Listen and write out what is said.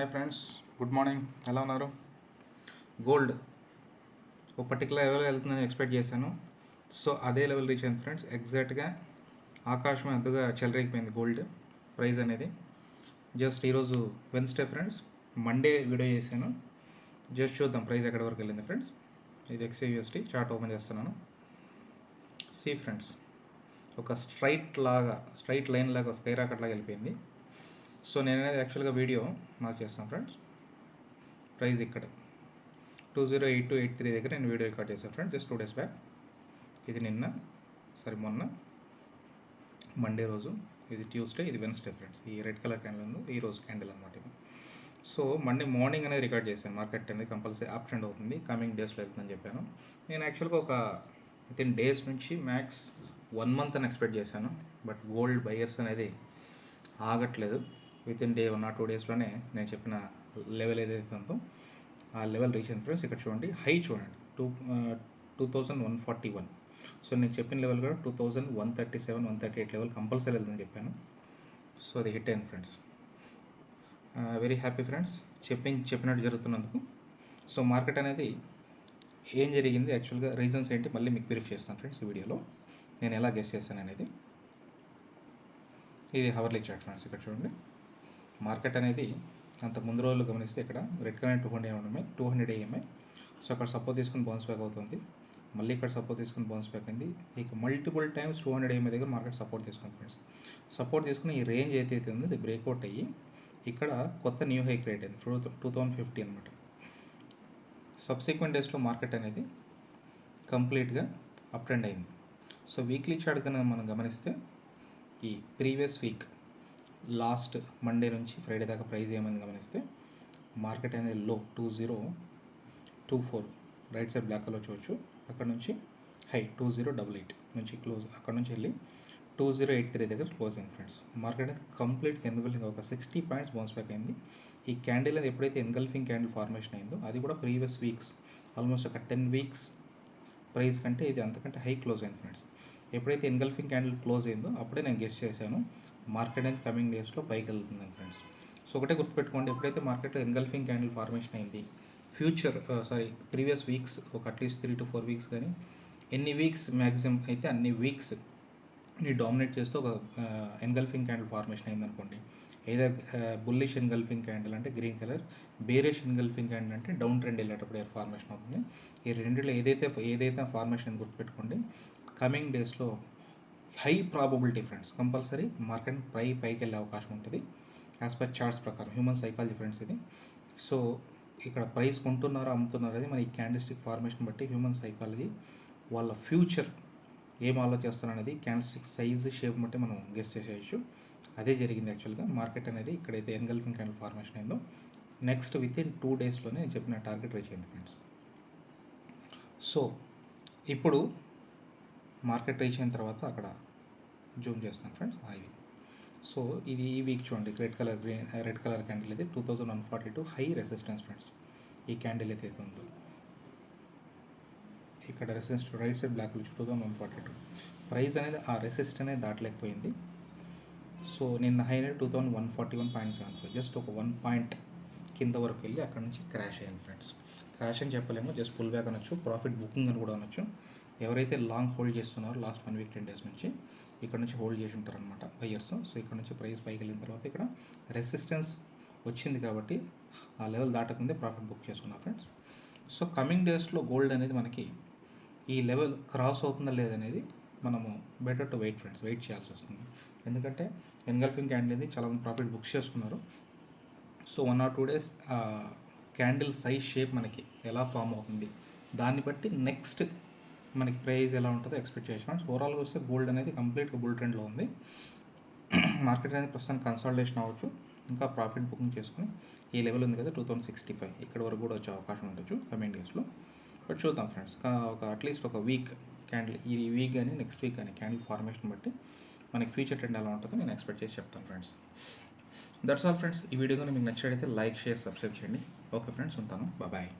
Hi friends, good morning. ఎలా ఉన్నారు? Gold ఒక పర్టికులర్ లెవెల్ వెళ్తుందని ఎక్స్పెక్ట్ చేశాను. సో అదే లెవెల్ రీచ్ అయింది ఫ్రెండ్స్. ఎగ్జాక్ట్గా ఆకాశం ఎంతగా చెలరేగిపోయింది గోల్డ్ ప్రైస్ అనేది. జస్ట్ ఈరోజు వెన్స్డే ఫ్రెండ్స్, మండే వీడియో చేశాను. జస్ట్ చూద్దాం ప్రైస్ ఎక్కడి వరకు వెళ్ళింది ఫ్రెండ్స్. ఇది XAUSD చార్ట్ ఓపెన్ చేస్తున్నాను. సి ఫ్రెండ్స్, ఒక స్ట్రైట్ లైన్ లాగా స్కై రాకెట్ లాగా వెళ్ళిపోయింది. సో నేను అనేది యాక్చువల్గా వీడియో మార్క్ చేస్తాను ఫ్రెండ్స్. ప్రైస్ ఇక్కడ 208283 దగ్గర నేను వీడియో రికార్డ్ చేశాను ఫ్రెండ్స్, జస్ట్ 2 days బ్యాక్. ఇది మొన్న మండే రోజు, ఇది ట్యూస్డే, ఇది వెన్స్డే ఫ్రెండ్స్. ఈ రెడ్ కలర్ క్యాండిల్ ఉంది, ఈ రోజు క్యాండిల్ అనమాట ఇది. సో మండే మార్నింగ్ అనేది రికార్డ్ చేశాను. మార్కెట్ అనేది కంపల్సరీ అప్ ట్రెండ్ అవుతుంది, కమింగ్ డేస్లో వెళ్తుందని చెప్పాను. నేను యాక్చువల్గా ఒక వితిన్ డేస్ నుంచి మ్యాక్స్ 1 month అని ఎక్స్పెక్ట్ చేశాను. బట్ గోల్డ్ బయర్స్ అనేది ఆగట్లేదు. వితిన్ డే 1 or 2 daysలోనే నేను చెప్పిన లెవెల్ ఏదైతే ఉందో ఆ లెవెల్ రీచ్ అయింది ఫ్రెండ్స్. ఇక్కడ చూడండి, హై చూడండి 2141. సో నేను చెప్పిన లెవెల్ కూడా 2137, 138 లెవెల్ కంపల్సరీ వెళ్తుందని చెప్పాను. సో అది హిట్ అయింది ఫ్రెండ్స్. వెరీ హ్యాపీ ఫ్రెండ్స్, చెప్పినట్టు జరుగుతున్నందుకు. సో మార్కెట్ అనేది ఏం జరిగింది, యాక్చువల్గా రీజన్స్ ఏంటి మళ్ళీ మీకు బ్రీఫ్ చేస్తాను ఫ్రెండ్స్ ఈ వీడియోలో. నేను ఎలా గెస్ చేస్తాను అనేది. ఇది హవర్లీ చార్ట్ ఫ్రెండ్స్. ఇక్కడ చూడండి, మార్కెట్ అనేది అంతకు ముందు రోజులు గమనిస్తే ఇక్కడ రెడ్ కలర్ 200 EMI. సో అక్కడ సపోర్ట్ తీసుకుని బౌన్స్ బ్యాక్ అవుతుంది. మళ్ళీ ఇక్కడ సపోర్ట్ తీసుకుని బౌన్స్ బ్యాక్ అయింది. ఇక మల్టిపుల్ టైమ్స్ 200 EMI దగ్గర మార్కెట్ సపోర్ట్ తీసుకుంది ఫ్రెండ్స్. సపోర్ట్ తీసుకుని ఈ రేంజ్ ఏదైతే ఉందో ఇది బ్రేక్అవుట్ అయ్యి ఇక్కడ కొత్త న్యూ హై క్రియేట్ అయింది 2050 అనమాట. సబ్సిక్వెంట్ డేస్లో మార్కెట్ అనేది కంప్లీట్గా అప్ ట్రెండ్ అయింది. సో వీక్లీ చార్ట్ కనుక మనం గమనిస్తే ఈ ప్రీవియస్ వీక్ లాస్ట్ మండే నుంచి ఫ్రైడే దాకా ప్రైస్ ఏమైంది గమనిస్తే మార్కెట్ అనేది లో 2024 రైట్ సైడ్ బ్లాక్ కలర్ చూడవచ్చు. అక్కడ నుంచి హై 2088 నుంచి క్లోజ్, అక్కడ నుంచి వెళ్ళి 2083 దగ్గర క్లోజ్ అయింది ఫ్రెండ్స్. మార్కెట్ అనేది కంప్లీట్గా ఎన్గల్ఫింగ్ ఒక 60 points బౌన్స్ బ్యాక్ అయింది. ఈ క్యాండిల్ అనేది ఎప్పుడైతే ఎన్గల్ఫింగ్ క్యాండిల్ ఫార్మేషన్ అయిందో అది కూడా ప్రీవియస్ వీక్స్ ఆల్మోస్ట్ ఒక 10 weeks ప్రైస్ కంటే ఇది అంతకంటే హై క్లోజ్ అయింది ఫ్రెండ్స్. ఎప్పుడైతే ఎన్గల్ఫింగ్ క్యాండిల్ క్లోజ్ అయిందో అప్పుడే నేను గెస్ చేశాను మార్కెట్ అనేది కమింగ్ డేస్లో పైకి వెళ్తుందని ఫ్రెండ్స్. సో ఒకటే గుర్తుపెట్టుకోండి, ఎప్పుడైతే మార్కెట్లో ఎన్గల్ఫింగ్ క్యాండిల్ ఫార్మేషన్ అయింది ప్రీవియస్ వీక్స్ ఒక అట్లీస్ట్ 3 to 4 weeks కానీ ఎన్ని వీక్స్ మ్యాక్సిమం అయితే అన్ని వీక్స్ ని డామినేట్ చేస్తూ ఒక ఎన్గల్ఫింగ్ క్యాండిల్ ఫార్మేషన్ అయిందనుకోండి. ఏదర్ బుల్లిష్ ఎన్గల్ఫింగ్ క్యాండిల్ అంటే green colour, bearish engulfing candle అంటే డౌన్ ట్రెండ్ వెళ్ళేటప్పుడు ఫార్మేషన్ అవుతుంది. ఈ రెండిలో ఏదైతే ఫార్మేషన్ గుర్తుపెట్టుకోండి. కమింగ్ డేస్లో high probability friends compulsory market పైకి వెళ్ళే అవకాశం ఉంటుంది యాజ్ పర్ చార్ట్స్ ప్రకారం. హ్యూమన్ సైకాలజీ ఫ్రెండ్స్ ఇది. సో ఇక్కడ ప్రైస్ కొంటున్నారో అమ్ముతున్నారో అది మన ఈ క్యాండిల్స్టిక్ ఫార్మేషన్ బట్టి హ్యూమన్ సైకాలజీ వాళ్ళ ఫ్యూచర్ ఏం ఆలోచిస్తున్నారు అనేది క్యాండిల్స్టిక్ సైజ్ షేప్ బట్టి మనం గెస్ చేసేయచ్చు. అదే జరిగింది యాక్చువల్గా. మార్కెట్ అనేది ఇక్కడైతే ఎన్గల్ఫింగ్ క్యాండిల్ ఫార్మేషన్ అయిందో నెక్స్ట్ వితిన్ 2 daysలోనే నేను చెప్పిన టార్గెట్ రీచ్ అయింది ఫ్రెండ్స్. సో ఇప్పుడు మార్కెట్ రీచ్ అయిన తర్వాత అక్కడ జూమ్ చేస్తాను ఫ్రెండ్స్. ఇది సో ఇది ఈ వీక్ చూడండి, రెడ్ కలర్ క్యాండిల్ అయితే 2142 హై రెసిస్టెన్స్ ఫ్రెండ్స్. ఈ క్యాండిల్ అయితే ఉందో ఇక్కడ resistance right side black 2142 price అనేది ఆ రెసిస్ట్ అనేది దాటలేకపోయింది. సో నిన్న హై అనేది 2141.75, జస్ట్ ఒక 1 point కింద వరకు వెళ్ళి అక్కడ నుంచి క్రాష్ అయ్యింది ఫ్రెండ్స్. క్రాష్ అని చెప్పలేము, జస్ట్ పుల్ బ్యాక్ అనొచ్చు, ప్రాఫిట్ బుకింగ్ అని కూడా అనొచ్చు. ఎవరైతే లాంగ్ హోల్డ్ చేస్తున్నారో లాస్ట్ 1 week 10 days నుంచి ఇక్కడ నుంచి హోల్డ్ చేసి ఉంటారనమాట బయర్స్. సో ఇక్కడ నుంచి ప్రైస్ పైకి వెళ్ళిన తర్వాత ఇక్కడ రెసిస్టెన్స్ వచ్చింది కాబట్టి ఆ లెవెల్ దాటకుందే ప్రాఫిట్ బుక్ చేసుకున్నా ఫ్రెండ్స్. సో కమింగ్ డేస్లో గోల్డ్ అనేది మనకి ఈ లెవెల్ క్రాస్ అవుతుందా లేదనేది మనము better to wait friends, wait చేయాల్సి వస్తుంది. ఎందుకంటే ఎన్గల్ఫింగ్ క్యాండిల్ అనేది చాలామంది ప్రాఫిట్ బుక్ చేసుకున్నారు. So 1 or 2 days candle size shape మనకి ఎలా ఫామ్ అవుతుంది దాన్ని బట్టి నెక్స్ట్ మనకి ప్రైస్ ఎలా ఉంటుందో ఎక్స్పెక్ట్ చేసి ఫ్రెండ్స్. ఓవరాల్గా వస్తే గోల్డ్ అనేది కంప్లీట్గా బుల్ ట్రెండ్లో ఉంది. మార్కెట్ అనేది ప్రస్తుతం కన్సాలిడేషన్ అవ్వచ్చు, ఇంకా ప్రాఫిట్ బుకింగ్ చేసుకుని ఈ లెవెల్ ఉంది కదా 2065 ఇక్కడ వరకు కూడా వచ్చే అవకాశం ఉండొచ్చు కమింగ్ డేస్లో. బట్ చూద్దాం ఫ్రెండ్స్, ఒక అట్లీస్ట్ ఒక వీక్ క్యాండిల్ ఈ వీక్ కానీ నెక్స్ట్ వీక్ కానీ క్యాండిల్ ఫార్మేషన్ బట్టి మనకి ఫ్యూచర్ ట్రెండ్ ఎలా ఉంటుందో నేను ఎక్స్పెక్ట్ చేసి చెప్తాను ఫ్రెండ్స్. That's all friends. ఈ వీడియో కానీ మీకు నచ్చినట్లయితే లైక్, షేర్, సబ్స్క్రైబ్ చేయండి. ఓకే ఫ్రెండ్స్, ఉంటాను. బాయ్.